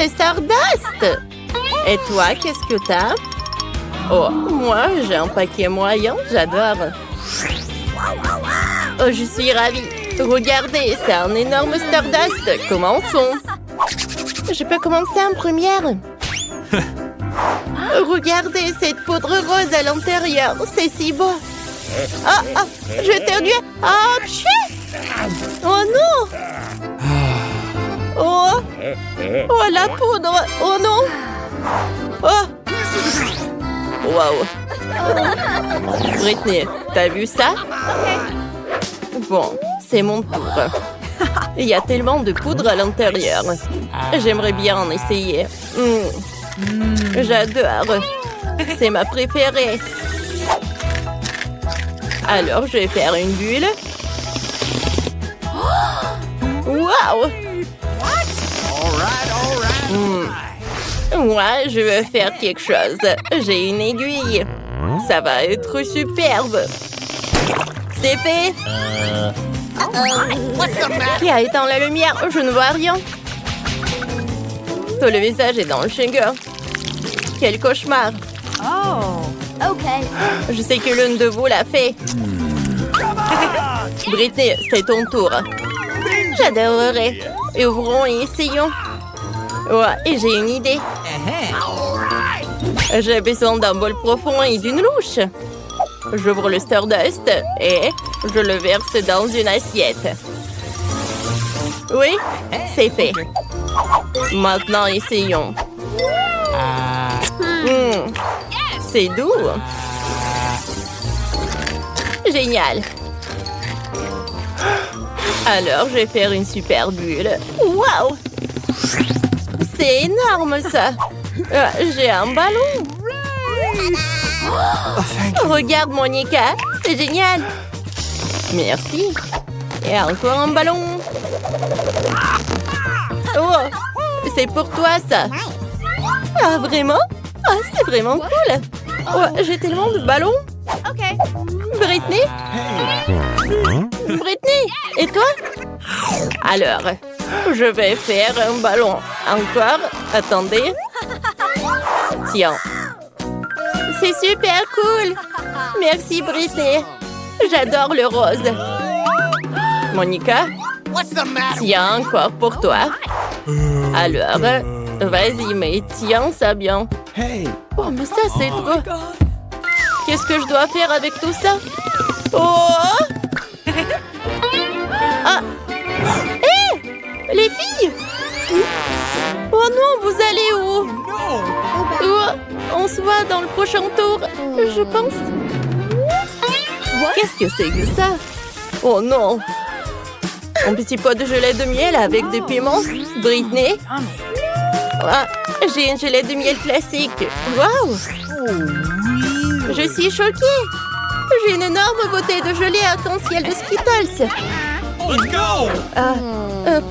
c'est Stardust! Et toi, qu'est-ce que t'as? Oh, moi, j'ai un paquet moyen, j'adore. Oh, je suis ravie. Regardez, c'est un énorme Stardust. Commençons. Je peux commencer en première. Regardez cette poudre rose à l'intérieur. C'est si beau. Oh, je vais éternuer. Oh, pchit! Oh non! Oh! Oh, la poudre! Oh non! Oh! Wow! Britney, t'as vu ça? Bon, c'est mon tour. Il y a tellement de poudre à l'intérieur. J'aimerais bien en essayer. J'adore. C'est ma préférée. Alors, je vais faire une bulle. Wow! Moi, je veux faire quelque chose. J'ai une aiguille. Ça va être superbe. C'est fait. Qui a éteint la lumière? Je ne vois rien. Tout le visage est dans le sugar. Quel cauchemar. Oh, OK. Je sais que l'une de vous l'a fait. Britney, c'est ton tour. J'adorerais. Ouvrons et essayons. Ouais, et j'ai une idée. J'ai besoin d'un bol profond et d'une louche. J'ouvre le Stardust et je le verse dans une assiette. Oui, c'est fait. Maintenant, essayons. C'est doux. Génial. Alors, je vais faire une super bulle. Waouh! C'est énorme, ça. J'ai un ballon. Regarde, Monica. C'est génial. Merci. Et encore un ballon. Oh, c'est pour toi, ça. Ah, vraiment? Ah, c'est vraiment cool. Oh, j'ai tellement de ballons. OK. Britney? Britney, et toi? Alors, je vais faire un ballon. Encore? Attendez. Tiens. C'est super cool. Merci, Britney. J'adore le rose. Monica? Tiens, encore pour toi. Alors, vas-y, mais tiens ça bien. Oh, mais ça, c'est trop. Qu'est-ce que je dois faire avec tout ça? Oh! Ah! Hé! Les filles! Oh non, vous allez où? Oh, on se voit dans le prochain tour, je pense. Qu'est-ce que c'est que ça? Oh non! Un petit pot de gelée de miel avec des piments. Britney? Ah, j'ai une gelée de miel classique. Waouh! Je suis choquée. J'ai une énorme bouteille de gelée arc-en-ciel de Skittles.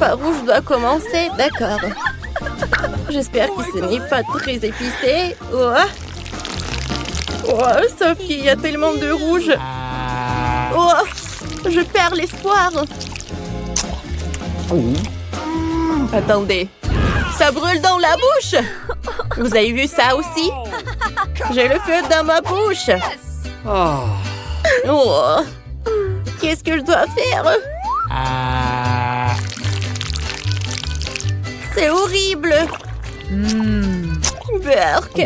Par où je dois commencer? D'accord. J'espère que ce n'est pas très épicé. Oh, Sophie, il y a tellement de rouge. Oh, je perds l'espoir. Attendez, ça brûle dans la bouche. Vous avez vu ça aussi? J'ai le feu dans ma bouche. Oh, qu'est-ce que je dois faire? C'est horrible. Burk.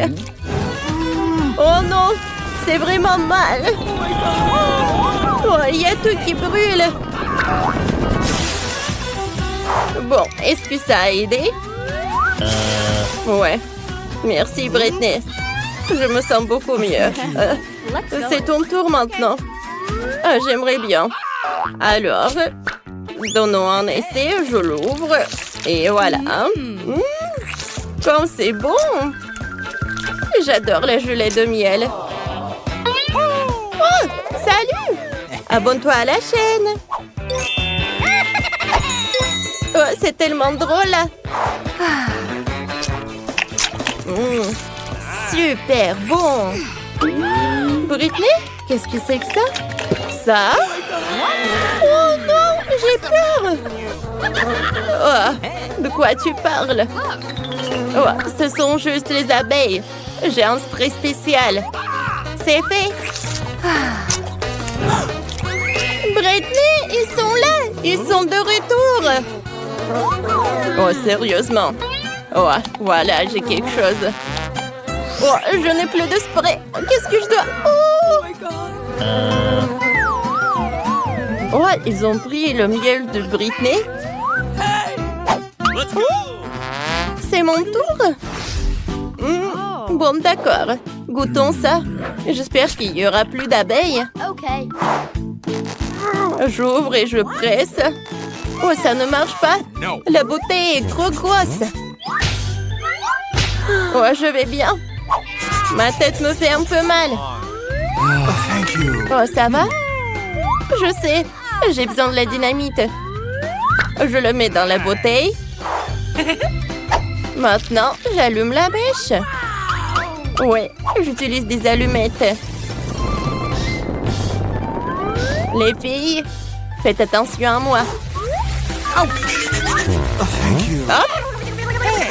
Oh non, c'est vraiment mal. Oh, il y a tout qui brûle. Bon, est-ce que ça a aidé? Ouais. Merci, Britney. Je me sens beaucoup mieux. C'est ton tour maintenant. Ah, j'aimerais bien. Alors, donnons un essai, je l'ouvre. Et voilà. Comme c'est bon. J'adore la gelée de miel. Oh, salut! Abonne-toi à la chaîne. Oh, c'est tellement drôle. Super bon. Britney, qu'est-ce que c'est que ça? Ça? Oh non, j'ai peur. Oh, de quoi tu parles? Oh, ce sont juste les abeilles. J'ai un spray spécial. C'est fait. Britney, ils sont là. Ils sont de retour. Oh, sérieusement. Oh, voilà, j'ai quelque chose. Oh, je n'ai plus de spray. Qu'est-ce que je dois... Oh, ils ont pris le miel de Britney. C'est mon tour. Bon, d'accord. Goûtons ça. J'espère qu'il y aura plus d'abeilles. Okay. J'ouvre et je presse. Oh, ça ne marche pas. La bouteille est trop grosse. Oh, je vais bien. Ma tête me fait un peu mal. Oh, ça va? Je sais. J'ai besoin de la dynamite. Je le mets dans la bouteille. Maintenant, j'allume la mèche. Ouais, j'utilise des allumettes. Les filles, faites attention à moi. Hop!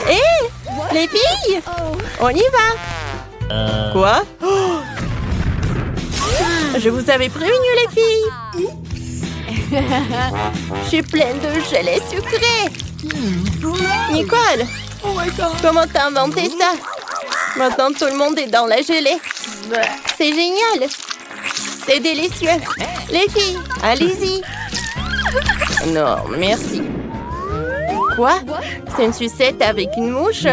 Hé! Les filles! On y va! Quoi? Je vous avais prévenu, les filles! Je suis pleine de gelée sucrée! Nicole! Comment t'as inventé ça? Maintenant, tout le monde est dans la gelée. C'est génial! C'est délicieux! Les filles, allez-y! Non, merci. Quoi? C'est une sucette avec une mouche?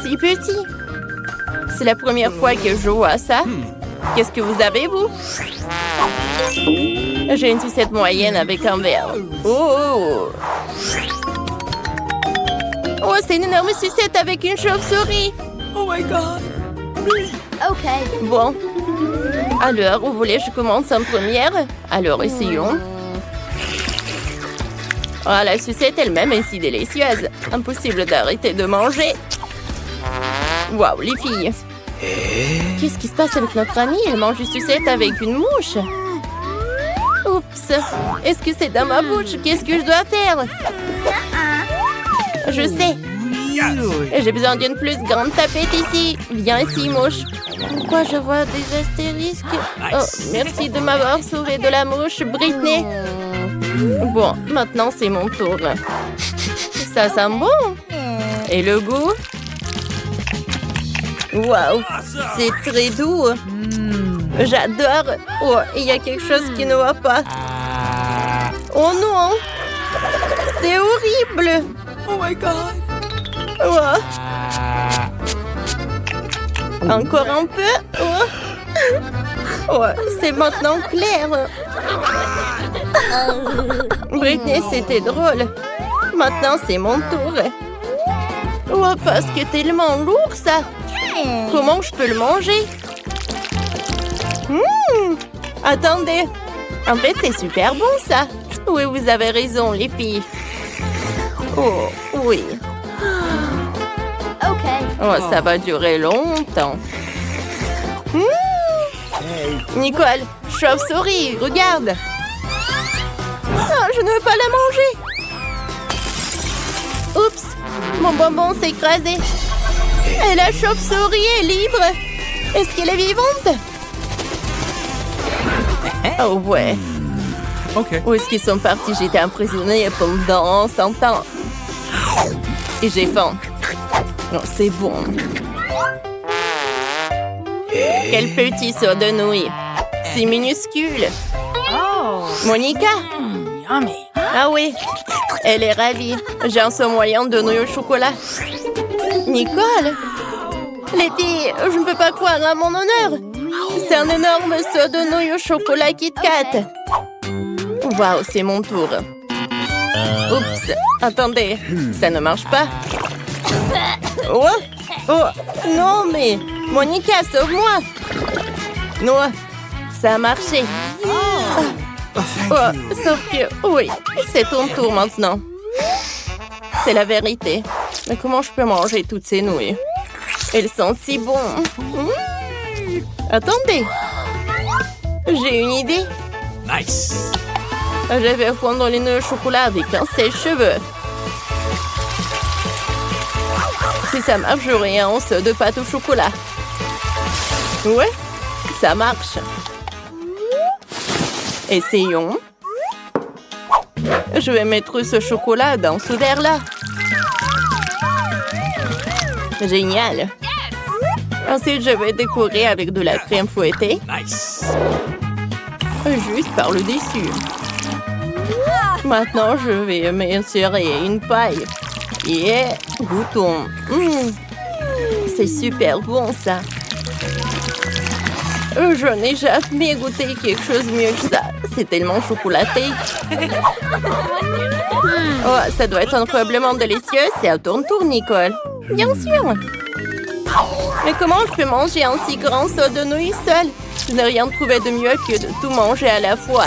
Si petit! C'est la première fois que je vois ça. Qu'est-ce que vous avez, vous? J'ai une sucette moyenne avec un verre. Oh! Oh, c'est une énorme sucette avec une chauve-souris! Oh my God! Okay. Bon. Alors, vous voulez que je commence en première? Alors, essayons. Oh, la sucette elle-même est si délicieuse. Impossible d'arrêter de manger. Waouh, les filles. Qu'est-ce qui se passe avec notre amie? Elle mange une sucette avec une mouche. Oups. Est-ce que c'est dans ma bouche? Qu'est-ce que je dois faire? Je sais. J'ai besoin d'une plus grande tapette ici. Viens ici, mouche. Pourquoi je vois des astérisques? Oh, merci de m'avoir sauvé de la mouche, Britney. Bon, maintenant c'est mon tour. Ça sent bon. Et le goût? Waouh, c'est très doux. J'adore. Oh, il y a quelque chose qui ne va pas. Oh non, c'est horrible. Oh my God! Oh. Encore un peu. Oh. Oh, c'est maintenant clair. Britney, c'était drôle. Maintenant, c'est mon tour. Oh, parce que tellement lourd, ça. Comment je peux le manger? Attendez. En fait, c'est super bon, ça. Oui, vous avez raison, les filles. Oh, oui. Okay. Oh, ça va durer longtemps. Nicole, chauve-souris, regarde. Oh, je ne veux pas la manger. Oups, mon bonbon s'est écrasé. Et la chauve-souris est libre. Est-ce qu'elle est vivante? Oh ouais. OK. Où est-ce qu'ils sont partis? J'étais emprisonnée pendant 100 ans. Et j'ai faim. Non, c'est bon. Quel petit sort de nouilles. C'est minuscule. Oh. Monica? Yummy. Ah oui, elle est ravie. J'ai un seau moyen de nouilles au chocolat. Nicole? Les filles, je ne peux pas croire à mon honneur. C'est un énorme seau de nouilles au chocolat Kit Kat. Waouh, c'est mon tour. Oups, attendez, ça ne marche pas. Oh, oh, non mais, Monica, sauve-moi. Non, ça a marché. Oh, sauf que, oui, c'est ton tour maintenant. C'est la vérité. Mais comment je peux manger toutes ces nouilles? Elles sont si bonnes. Attendez. J'ai une idée. Nice! Je vais fondre les nœuds au chocolat avec un sèche-cheveux. Si ça marche, j'aurai un once de pâte au chocolat. Ouais, ça marche. Essayons. Je vais mettre ce chocolat dans ce verre-là. Génial. Ensuite, je vais décorer avec de la crème fouettée. Nice. Juste par le dessus. Maintenant, je vais m'insérer une paille. Et goûtons. C'est super bon, ça. Je n'ai jamais goûté quelque chose mieux que ça. C'est tellement chocolaté. Oh, ça doit être incroyablement délicieux. C'est à ton tour, Nicole. Bien sûr. Mais comment je peux manger un si grand seau de nouilles seul? Je n'ai rien trouvé de mieux que de tout manger à la fois.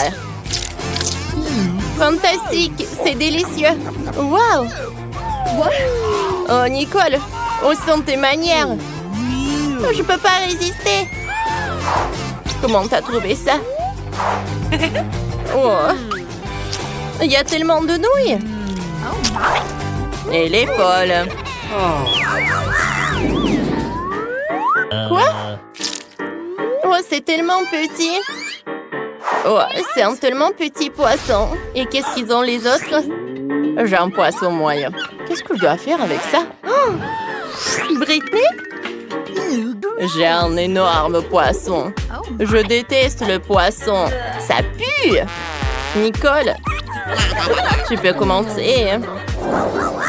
Fantastique, c'est délicieux. Wow. Oh, Nicole, où sont tes manières? Je peux pas résister. Comment t'as trouvé ça? Oh, il y a tellement de nouilles. Elle est folle. Quoi? Oh, c'est tellement petit. Oh, c'est un tellement petit poisson. Et qu'est-ce qu'ils ont les autres? J'ai un poisson moyen. Qu'est-ce que je dois faire avec ça? Oh, Britney? J'ai un énorme poisson. Je déteste le poisson. Ça pue! Nicole, tu peux commencer.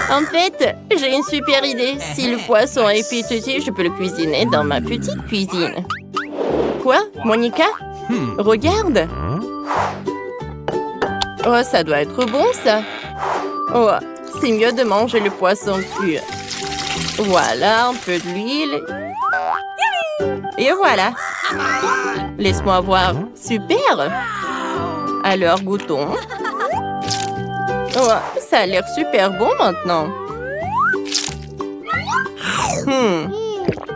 En fait, j'ai une super idée. Si le poisson est petit, je peux le cuisiner dans ma petite cuisine. Quoi, Monica? Regarde. Oh, ça doit être bon, ça. Oh, c'est mieux de manger le poisson cru. Voilà, un peu d'huile. Et voilà. Laisse-moi voir. Super. Alors, goûtons. Oh, ça a l'air super bon maintenant.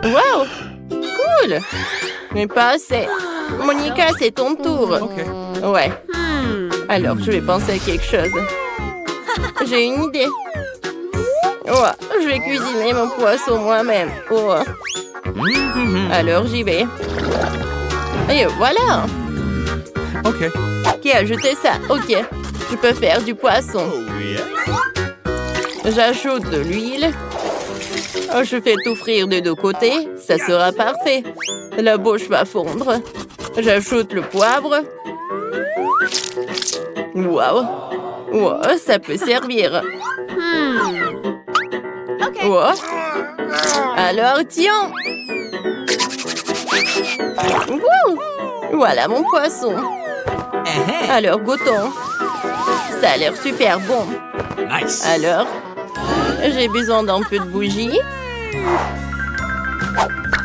Wow. Cool. Mais pas assez. Monica, c'est ton tour. OK. Ouais. Alors, je vais penser à quelque chose. J'ai une idée. Oh, je vais cuisiner mon poisson moi-même. Oh. Alors, j'y vais. Et voilà. OK. Qui a ajouté ça? Ok. Je peux faire du poisson. J'ajoute de l'huile. Oh, je fais tout frire des deux côtés. Ça sera parfait. La bouche va fondre. J'ajoute le poivre. Wow. Wow, ça peut servir. Wow. Alors, tiens. Wow. Voilà mon poisson. Alors, goûtons. Ça a l'air super bon. Nice. Alors, j'ai besoin d'un peu de bougie.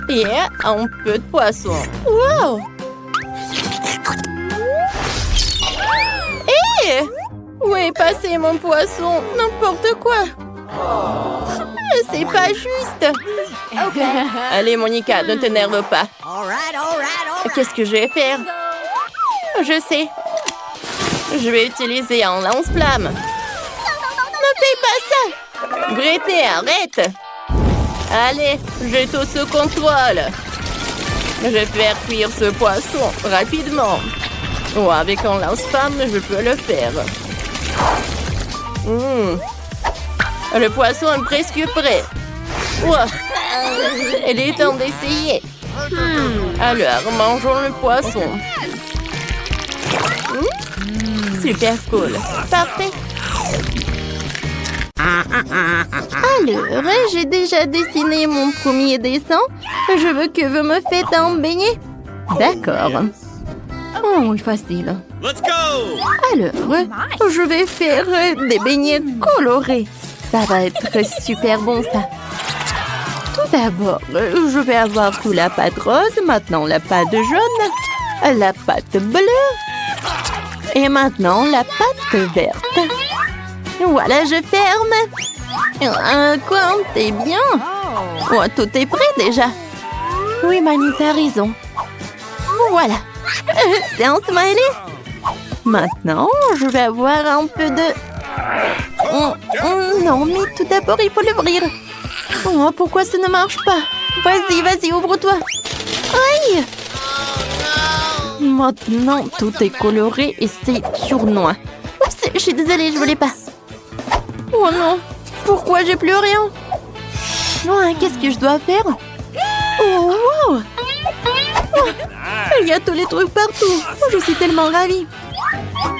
Et un peu de poisson. Wow! Hé! Où est passé mon poisson? N'importe quoi. C'est pas juste. Allez, Monica, ne t'énerve pas. Qu'est-ce que je vais faire? Je sais. Je vais utiliser un lance-flamme. Ne fais pas ça! Britney, arrête! Allez, j'ai tout sous contrôle. Je vais faire cuire ce poisson rapidement. Oh, avec un lance-flamme, je peux le faire. Le poisson est presque prêt. Oh, il est temps d'essayer. Alors, mangeons le poisson. Super cool. Parfait. Alors, j'ai déjà dessiné mon premier dessin. Je veux que vous me faites un beignet. D'accord. Oh, facile. Let's go! Alors, je vais faire des beignets colorés. Ça va être super bon, ça. Tout d'abord, je vais avoir toute la pâte rose, maintenant la pâte jaune, la pâte bleue et maintenant la pâte verte. Voilà, je ferme. Quoi, t'es bien? Oh, tout est prêt déjà. Oui, Mamie, t'as raison. Voilà. C'est un smiley. Maintenant, je vais avoir un peu de... non, mais tout d'abord, il faut l'ouvrir. Oh, pourquoi ça ne marche pas? Vas-y, vas-y, ouvre-toi. Aïe! Maintenant, tout est coloré et c'est sournois. Oups, je suis désolée, je voulais pas. Oh non, pourquoi j'ai plus rien? Oh, qu'est-ce que je dois faire? Oh, wow! Oh, il y a tous les trucs partout. Oh, je suis tellement ravie.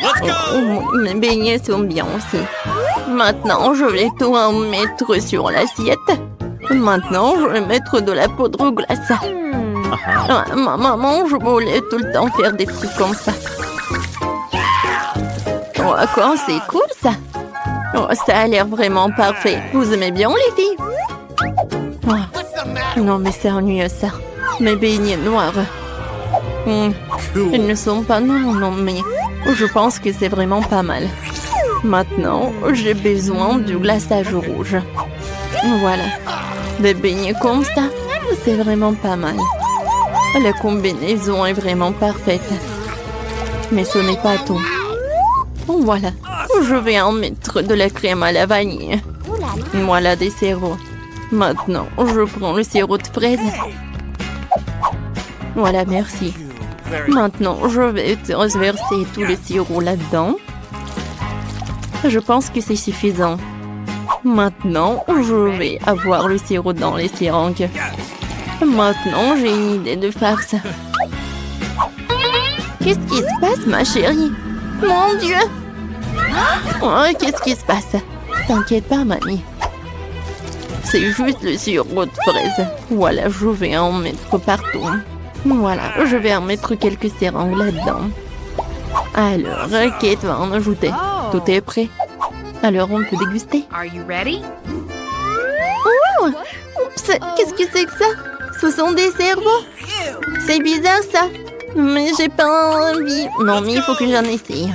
Let's go! Oh, mes beignets sont bien aussi. Maintenant, je vais tout en mettre sur l'assiette. Maintenant, je vais mettre de la poudre glace. Ah, ma maman, je voulais tout le temps faire des trucs comme ça. Oh, quoi, c'est cool ça. Oh, ça a l'air vraiment parfait. Vous aimez bien les filles? Oh, non, mais c'est ennuyeux ça. Mes beignets noirs. Ils ne sont pas noirs, non, mais je pense que c'est vraiment pas mal. Maintenant, j'ai besoin du glaçage rouge. Voilà. Des beignets comme ça, c'est vraiment pas mal. La combinaison est vraiment parfaite. Mais ce n'est pas tout. Voilà. Je vais en mettre de la crème à la vanille. Voilà des sirops. Maintenant, je prends le sirop de fraise. Voilà, merci. Maintenant, je vais transverser tout le sirop là-dedans. Je pense que c'est suffisant. Maintenant, je vais avoir le sirop dans les seringues. Maintenant, j'ai une idée de farce. Qu'est-ce qui se passe, ma chérie? Mon Dieu! Oh, qu'est-ce qui se passe? T'inquiète pas, mamie. C'est juste le sirop de fraise. Voilà, je vais en mettre partout. Voilà, je vais en mettre quelques seringues là-dedans. Alors, Kate va en ajouter. Tout est prêt. Alors, on peut déguster. Are you ready? Oh! Oups, qu'est-ce que c'est que ça? Ce sont des cerveaux? C'est bizarre, ça. Mais j'ai pas envie. Non, mais il faut que j'en essaye.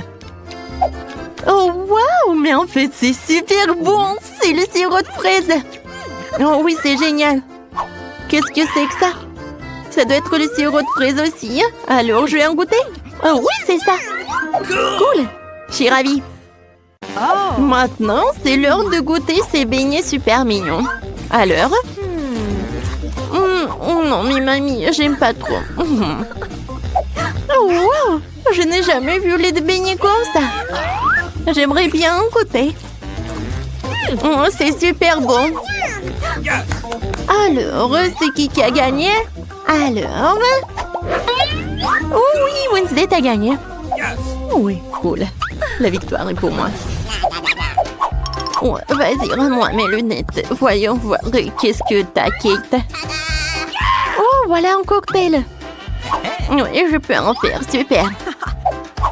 Oh, waouh! Mais en fait, c'est super bon. C'est le sirop de fraise. Oh oui, c'est génial. Qu'est-ce que c'est que ça? Ça doit être le sirop de fraise aussi. Alors, je vais en goûter. Oh oui, c'est ça. Cool. Je suis ravie. Oh. Maintenant, c'est l'heure de goûter ces beignets super mignons. Alors? Oh non, mais mamie, j'aime pas trop. Oh, wow! Je n'ai jamais vu les beignets comme ça. J'aimerais bien en goûter. Oh, c'est super bon. Alors, c'est qui a gagné? Alors? Oh oui, Wednesday, t'as gagné. Oui, cool. La victoire est pour moi. Oh, vas-y, rends-moi mes lunettes. Voyons voir qu'est-ce que t'as, Kate. Oh, voilà un cocktail. Oui, je peux en faire, super.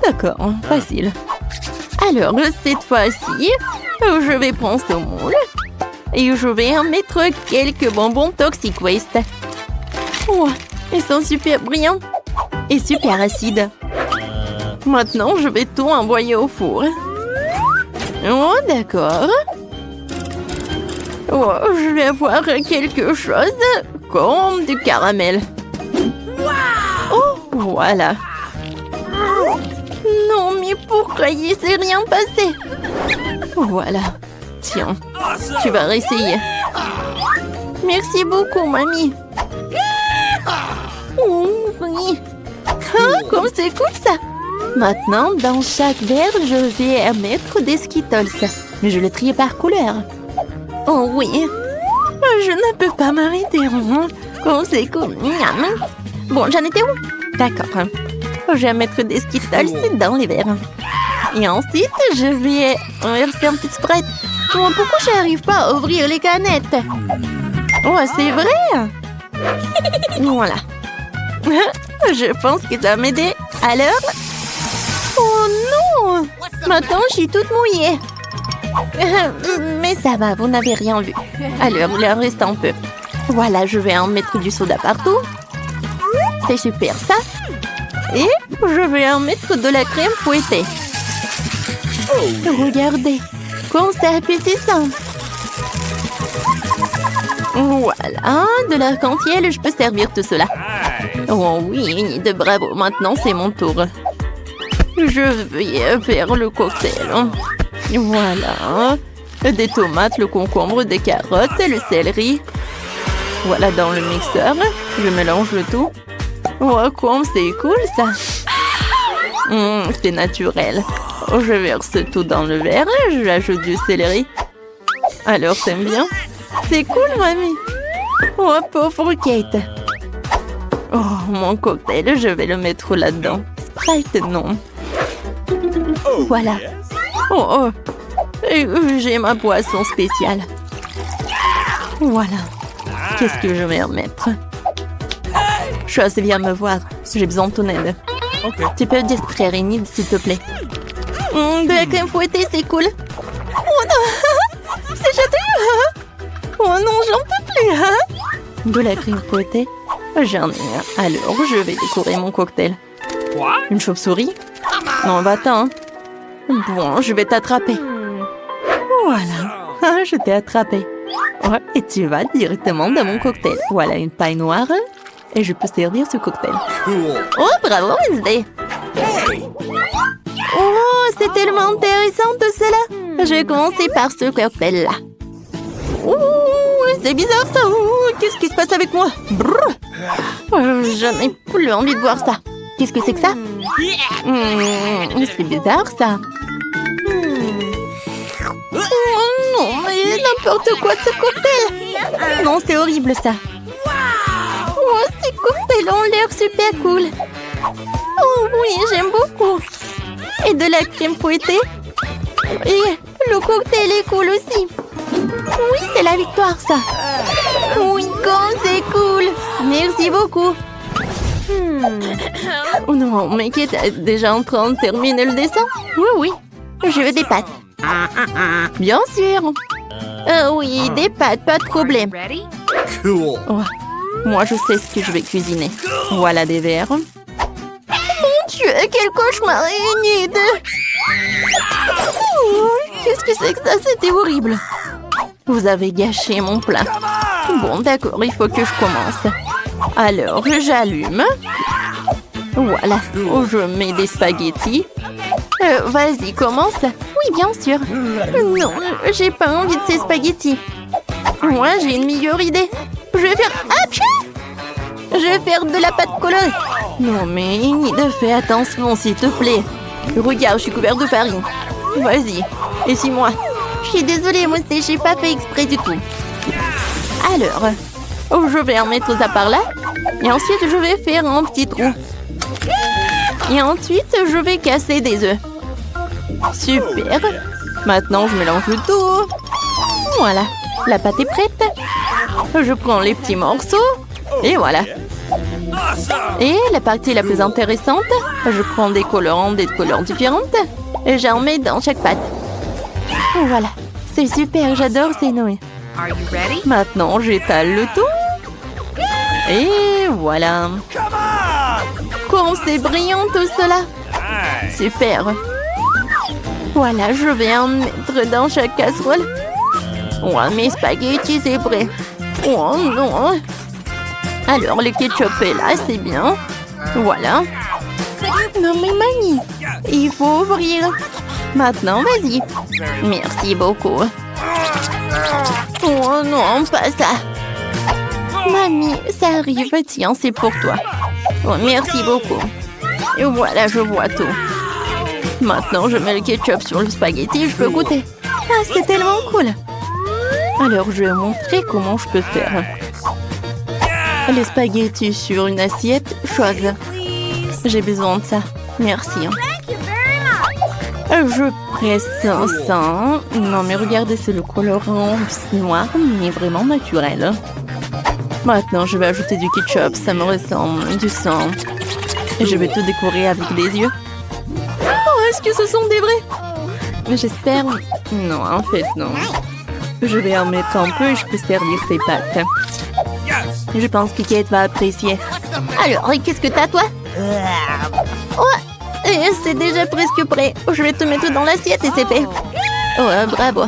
D'accord, facile. Alors, cette fois-ci, je vais prendre ce moule et je vais en mettre quelques bonbons Toxic Waste. Oh, ils sont super brillants et super acides. Maintenant, je vais tout envoyer au four. Oh, d'accord. Oh, je vais avoir quelque chose comme du caramel. Oh, voilà. Non, mais pourquoi il s'est rien passé? Voilà. Tiens, tu vas réessayer. Merci beaucoup, mamie. Oh, oui. Ah, comme c'est cool, ça. Maintenant, dans chaque verre, je vais mettre des Skittles. Mais je les trie par couleur. Oh oui. Je ne peux pas m'arrêter. Comme c'est cool. Bon, j'en étais où? D'accord. Je vais mettre des Skittles dans les verres. Et ensuite, je vais verser un petit Sprite. Oh, pourquoi je n'arrive pas à ouvrir les canettes? Oh, c'est vrai? Voilà. Je pense que ça va m'aider. Alors? Oh non! Maintenant, je suis toute mouillée. Mais ça va, vous n'avez rien vu. Alors, il en reste un peu. Voilà, je vais en mettre du soda partout. C'est super, ça. Et je vais en mettre de la crème fouettée. Regardez, comme c'est appétissant. Voilà, de l'arc-en-ciel, je peux servir tout cela. Oh oui, de bravo, maintenant c'est mon tour. Je vais faire le cocktail. Voilà. Des tomates, le concombre, des carottes et le céleri. Voilà dans le mixeur. Je mélange le tout. Oh, comme c'est cool ça. C'est naturel. Je verse tout dans le verre. Je ajoute du céleri. Alors, t'aimes bien? C'est cool, mamie. Oh, pauvre Kate. Oh, mon cocktail, je vais le mettre là-dedans. Sprite, non. Voilà. Oh. J'ai ma boisson spéciale. Voilà. Qu'est-ce que je vais remettre? Chose, viens me voir. J'ai besoin de ton aide. Okay. Tu peux distraire Enid, s'il te plaît. De la crème fouettée, c'est cool. Oh non! C'est châtaigneux! Oh non, j'en peux plus! De la crème fouettée? J'en ai un. Alors, je vais décorer mon cocktail. What? Une chauve-souris? Non, va-t'en. Bon, je vais t'attraper. Voilà. Je t'ai attrapé. Ouais, et tu vas directement dans mon cocktail. Voilà une paille noire. Et je peux servir ce cocktail. Cool. Oh, bravo, Wednesday! Oh, c'est tellement intéressant tout cela! Je vais commencer par ce cocktail-là. Oh, c'est bizarre ça! Oh, qu'est-ce qui se passe avec moi? Brrr. Je n'ai plus envie de voir ça. Qu'est-ce que c'est que ça? C'est bizarre ça. Oh non, mais n'importe quoi ce cocktail! Non, c'est horrible ça. Oh, ces cocktails ont l'air super cool. Oh oui, j'aime beaucoup. Et de la crème fouettée. Et le cocktail est cool aussi. Oui, c'est la victoire, ça. Oui, comme c'est cool. Merci beaucoup. Oh non, mais qui est déjà en train de terminer le dessin? Oui. Je veux des pâtes. Bien sûr. Oui, des pâtes, pas de problème. Ready? Cool. Oh, moi, je sais ce que je vais cuisiner. Voilà des verres. Mon Dieu, quel cauchemar, Enid! Oh, qu'est-ce que c'est que ça? C'était horrible. Vous avez gâché mon plat. Bon, d'accord, il faut que je commence. Alors, j'allume. Voilà. Oh, je mets des spaghettis. Vas-y, commence. Oui, bien sûr. Non, j'ai pas envie de ces spaghettis. Moi, j'ai une meilleure idée. Je vais faire... Je vais faire de la pâte colorée. Non, mais Enid, fais attention, s'il te plaît. Regarde, je suis couverte de farine. Vas-y, essuie-moi. Je suis désolée, moi, j'ai pas fait exprès du tout. Alors, je vais en mettre ça par là. Et ensuite, je vais faire un petit trou. Et ensuite, je vais casser des œufs. Super. Maintenant, je mélange le tout. Voilà, la pâte est prête. Je prends les petits morceaux. Et voilà. Et la partie la plus intéressante, je prends des colorants des couleurs différentes. Et j'en mets dans chaque pâte. Voilà, c'est super, j'adore ces nouilles. Are you ready? Maintenant, j'étale le tout. Et voilà. Comme c'est brillant tout cela. Super. Voilà, je vais en mettre dans chaque casserole. Ouais, mes spaghettis, c'est prêt. Oh non. Alors, le ketchup est là, c'est bien. Voilà. Non, mais mamie, il faut ouvrir. Maintenant, vas-y. Merci beaucoup. Oh non, pas ça. Mamie, ça arrive. Tiens, c'est pour toi. Oh, merci beaucoup. Et voilà, je vois tout. Maintenant, je mets le ketchup sur le spaghetti et je peux goûter. Ah, c'est tellement cool. Alors, je vais montrer comment je peux faire. Les spaghettis sur une assiette, chose. J'ai besoin de ça. Merci. Je presse ça. Non, mais regardez, c'est le colorant noir, mais vraiment naturel. Maintenant, je vais ajouter du ketchup. Ça me ressemble du sang. Et je vais tout décorer avec des yeux. Oh, est-ce que ce sont des vrais? J'espère. Non, en fait, non. Je vais en mettre un peu et je peux servir ces pâtes. Je pense que Kate va apprécier. Alors, qu'est-ce que t'as, toi? Oh, c'est déjà presque prêt. Je vais te mettre dans l'assiette et c'est fait. Oh, bravo.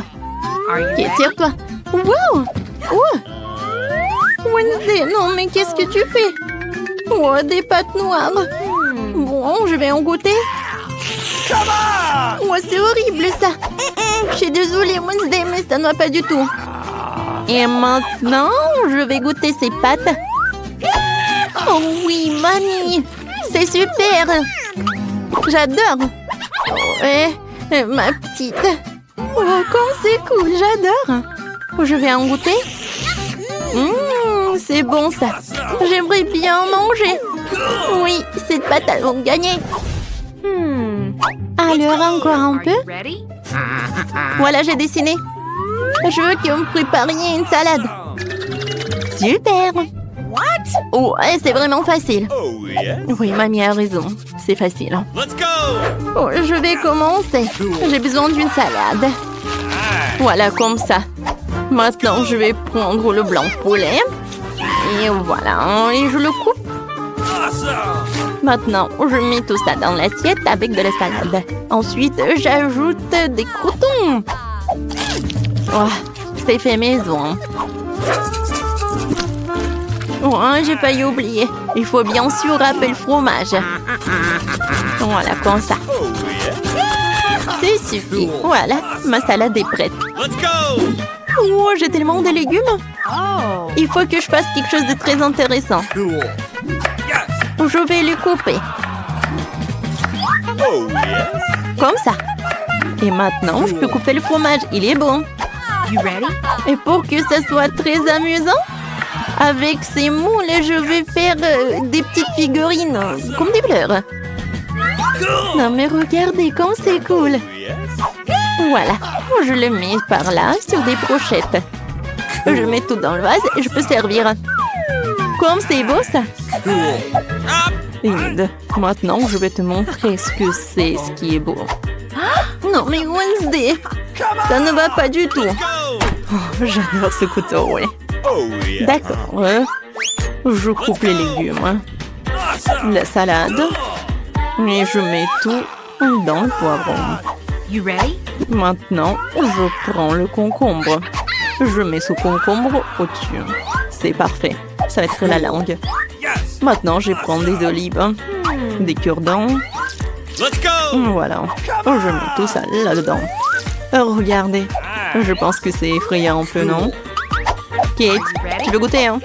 Kate, tire-toi. Wow! Oh! Wednesday, non, mais qu'est-ce que tu fais? Oh, des pâtes noires. Bon, je vais en goûter. Oh, c'est horrible ça. Je suis désolée, Wednesday, mais ça ne va pas du tout. Et maintenant, je vais goûter ces pâtes. Oh oui, mamie, c'est super. J'adore. Ouais, ma petite. Oh, comme c'est cool, j'adore. Je vais en goûter. C'est bon ça. J'aimerais bien en manger. Oui, cette pâte, elles vont gagner. Alors, encore un peu. Ready? Voilà, j'ai dessiné. Je veux que vous me prépariez une salade. Super. Oh, c'est vraiment facile. Oh, yeah. Oui, mamie a raison. C'est facile. Let's go. Oh, je vais commencer. J'ai besoin d'une salade. Voilà, comme ça. Maintenant, je vais prendre le blanc de poulet. Et voilà, et je le coupe. Awesome. Maintenant, je mets tout ça dans l'assiette avec de la salade. Ensuite, j'ajoute des croûtons. Oh, c'est fait maison. Oh, j'ai failli oublier. Il faut bien sûr râper le fromage. Voilà, comme ça. Oh, yeah. C'est suffit. Voilà, ma salade est prête. Let's go. Oh, j'ai tellement de légumes. Oh. Il faut que je fasse quelque chose de très intéressant. Cool. Yes. Je vais le couper. Oh, yeah. Comme ça. Et maintenant, je peux couper le fromage. Il est bon. You ready? Et pour que ça soit très amusant, avec ces moules, je vais faire des petites figurines, comme des fleurs. Non mais regardez comme c'est cool. Yes. Voilà, je le mets par là, sur des brochettes. Je mets tout dans le vase et je peux servir. Comme c'est beau ça. Inde, maintenant je vais te montrer ce que c'est, ce qui est beau. Non mais Wednesday, ça ne va pas du tout. Go. Oh, j'adore ce couteau, ouais. Oh, yeah. D'accord, je coupe les légumes, Awesome. la salade, et je mets tout dans le poivron. You ready? Maintenant, je prends le concombre. Je mets ce concombre au-dessus. C'est parfait, ça va être la langue. Yes. Maintenant, je prends des olives, des cure-dents. Let's go. Voilà, je mets tout ça là-dedans. Regardez, je pense que c'est effrayant un peu, non? Kate, tu veux goûter, hein?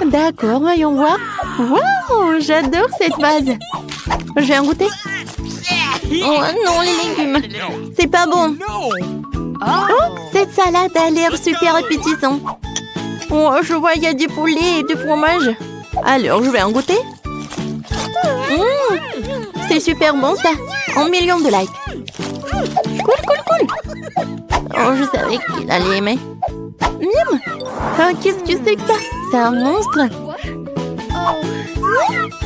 D'accord, voyons voir. Wow, j'adore cette vase. Je vais en goûter. Oh non, les légumes. C'est pas bon. Oh, cette salade a l'air super appétissante. Oh, je vois, il y a du poulet et du fromage. Alors, je vais en goûter. C'est super bon, ça. 1 million de likes. Cool, cool, cool. Oh, je savais qu'il allait aimer. Miam. Ah, qu'est-ce que c'est que ça? C'est un monstre.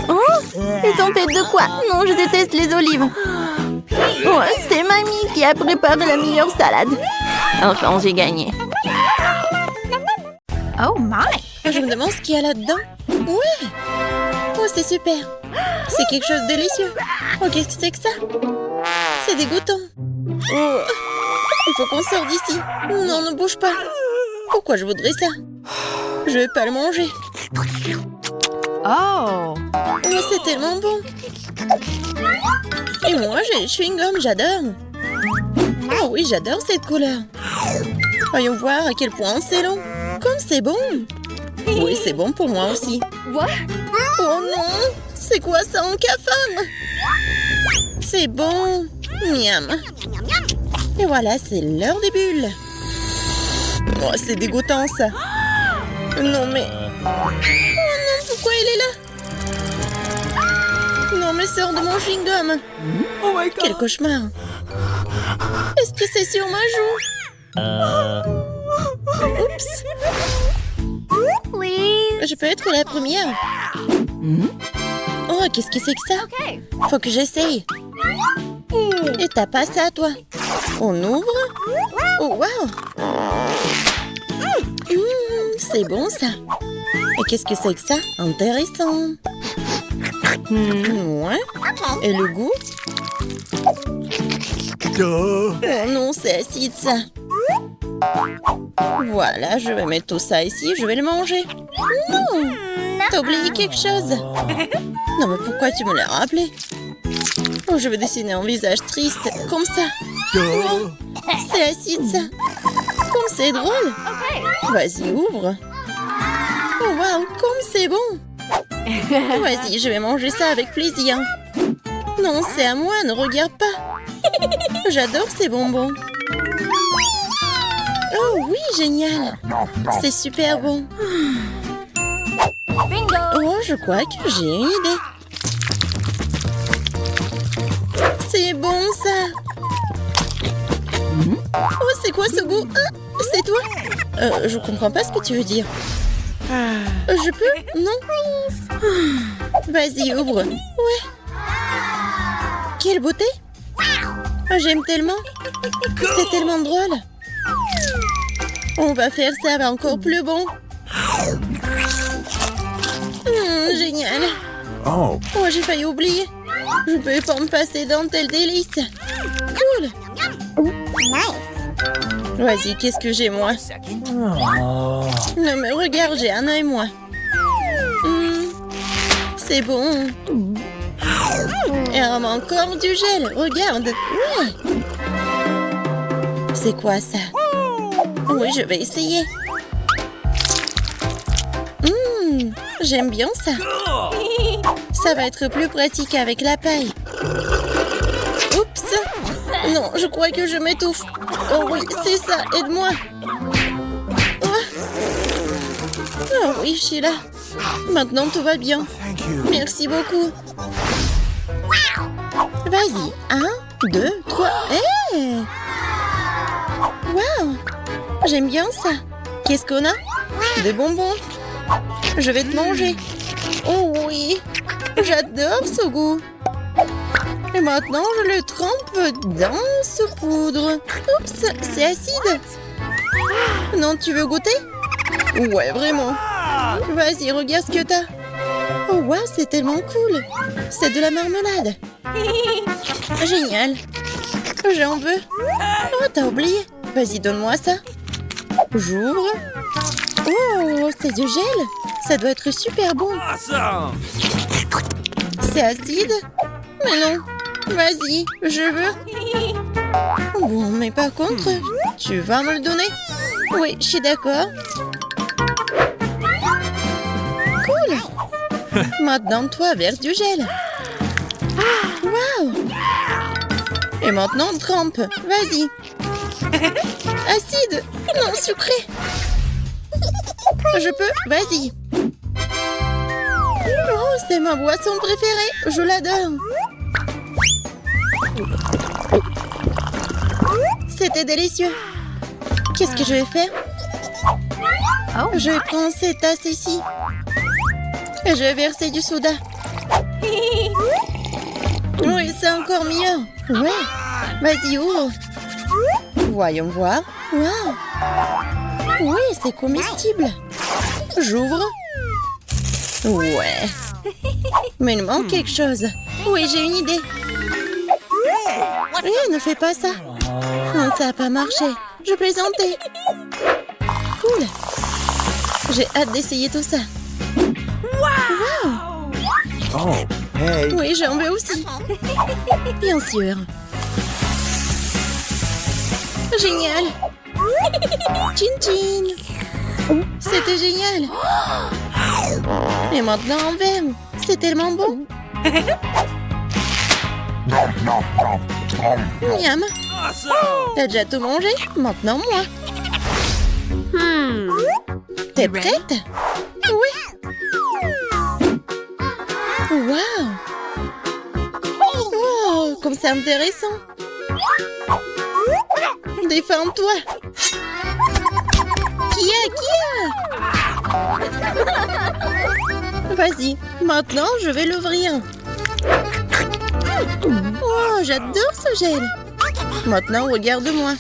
Oh, ils ont fait de quoi? Non, je déteste les olives. Oh, c'est mamie qui a préparé la meilleure salade. Enfin, j'ai gagné. Oh my! Je me demande ce qu'il y a là-dedans. Ouais. Oh, c'est super. C'est quelque chose de délicieux. Oh, qu'est-ce que c'est que ça? C'est dégoûtant. Oh, il faut qu'on sorte d'ici. Non, ne bouge pas. Pourquoi je voudrais ça? Je vais pas le manger. Oh. Oh, c'est tellement bon. Et moi, j'ai les chewing-gums, j'adore. Oh oui, j'adore cette couleur. Voyons voir à quel point c'est long. Comme c'est bon. Oui, c'est bon pour moi aussi. Oh non, c'est quoi ça en cafard? C'est bon. Miam. Et voilà, c'est l'heure des bulles. Oh, c'est dégoûtant ça. Non mais... Oh non, pourquoi il est là? Non mais sors de mon chewing-gum. Oh my God. Quel cauchemar. Est-ce que c'est sur ma joue? Oups. Please. Je peux être la première. Oh, qu'est-ce que c'est que ça? Faut que j'essaye. Et t'as pas ça, toi? On ouvre? Oh, wow! C'est bon, ça. Et qu'est-ce que c'est que ça? Intéressant. Ouais. Et le goût? Oh non, c'est acide, ça. Voilà, je vais mettre tout ça ici, je vais le manger. Non! T'as oublié quelque chose? Non, mais pourquoi tu me l'as rappelé? Oh, Oh, je vais dessiner un visage triste, comme ça. Oh, c'est acide, ça. Comme c'est drôle. Vas-y, ouvre. Oh, waouh, comme c'est bon. Vas-y, je vais manger ça avec plaisir. Non, c'est à moi, ne regarde pas. J'adore ces bonbons. Oh oui, génial. C'est super bon. Oh, je crois que j'ai une idée. C'est bon, ça. Oh, c'est quoi ce goût? Ah, c'est toi? Je comprends pas ce que tu veux dire. Je peux? Non? Vas-y, ouvre. Ouais. Quelle beauté! J'aime tellement. C'est tellement drôle. On va faire ça encore plus bon. Génial. Oh. Oh, j'ai failli oublier. Je peux pas me passer d'un tel délice. Cool. Vas-y, qu'est-ce que j'ai, moi? Non, mais regarde, j'ai un œil, moi. C'est bon. Et encore du gel, regarde. Ouais. C'est quoi, ça? Oui, je vais essayer. J'aime bien ça. Ça va être plus pratique avec la paille. Oups. Non, je crois que je m'étouffe. Oh oui, c'est ça, aide-moi. Oh oui, je suis là. Maintenant, tout va bien. Merci beaucoup. Vas-y, 1, 2, 3. Hey! Waouh! J'aime bien ça. Qu'est-ce qu'on a? Des bonbons. Je vais te manger. Oh oui! J'adore ce goût. Et maintenant, je le trempe dans ce poudre. Oups, c'est acide. Non, tu veux goûter? Ouais, vraiment. Vas-y, regarde ce que t'as. Oh, wow, c'est tellement cool. C'est de la marmelade. Génial. J'en veux. Oh, t'as oublié. Vas-y, donne-moi ça. J'ouvre. Oh, c'est du gel. Ça doit être super bon. C'est acide? Mais non. Vas-y, je veux. Bon, mais par contre, tu vas me le donner? Oui, je suis d'accord. Cool. Maintenant, toi, verse du gel. Waouh. Et maintenant, trempe. Vas-y. Acide. Non, sucré. Je peux? Vas-y. Oh, c'est ma boisson préférée. Je l'adore. C'était délicieux. Qu'est-ce que je vais faire? Je vais prendre cette tasse ici. Et je vais verser du soda. Oui, c'est encore mieux. Ouais. Vas-y, ouvre. Voyons voir. Waouh. Oui, c'est comestible. J'ouvre. Ouais. Mais il manque quelque chose. Oui, j'ai une idée. Ne fais pas ça. Non, ça n'a pas marché. Je plaisantais. Cool. J'ai hâte d'essayer tout ça. Wow. Oh, hey. Oui, j'en veux aussi. Bien sûr. Génial. Tchin tchin. C'était génial. Et maintenant en verre. C'est tellement bon. Miam. T'as déjà tout mangé? Maintenant moi. T'es prête? Oui. Waouh. Oh, comme c'est intéressant. Défends-toi. Qui a? Vas-y, maintenant je vais l'ouvrir. Oh, j'adore ce gel. Maintenant, regarde-moi.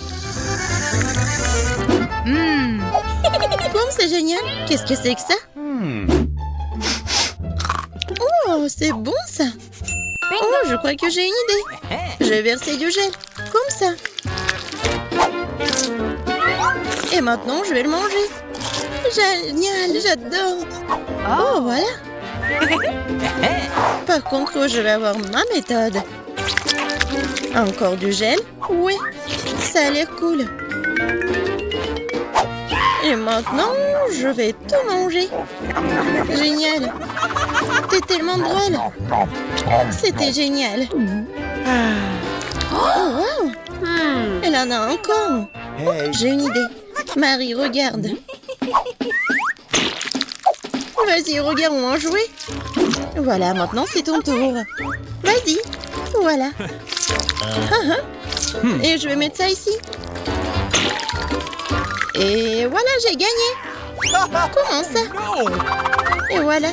Comme c'est génial. Qu'est-ce que c'est que ça? Oh, c'est bon ça. Oh, je crois que j'ai une idée. Je vais verser du gel. Comme ça. Et maintenant, je vais le manger. Génial, j'adore. Oh, voilà. Par contre, je vais avoir ma méthode. Encore du gel? Oui, ça a l'air cool. Et maintenant, je vais tout manger. Génial. T'es tellement drôle. C'était génial. Oh, wow. Elle en a encore. Hey. J'ai une idée. Marie, regarde. Vas-y, regarde, on va jouer. Voilà, maintenant c'est ton tour. Vas-y. Voilà. Et je vais mettre ça ici. Et voilà, j'ai gagné. Comment ça? Et voilà.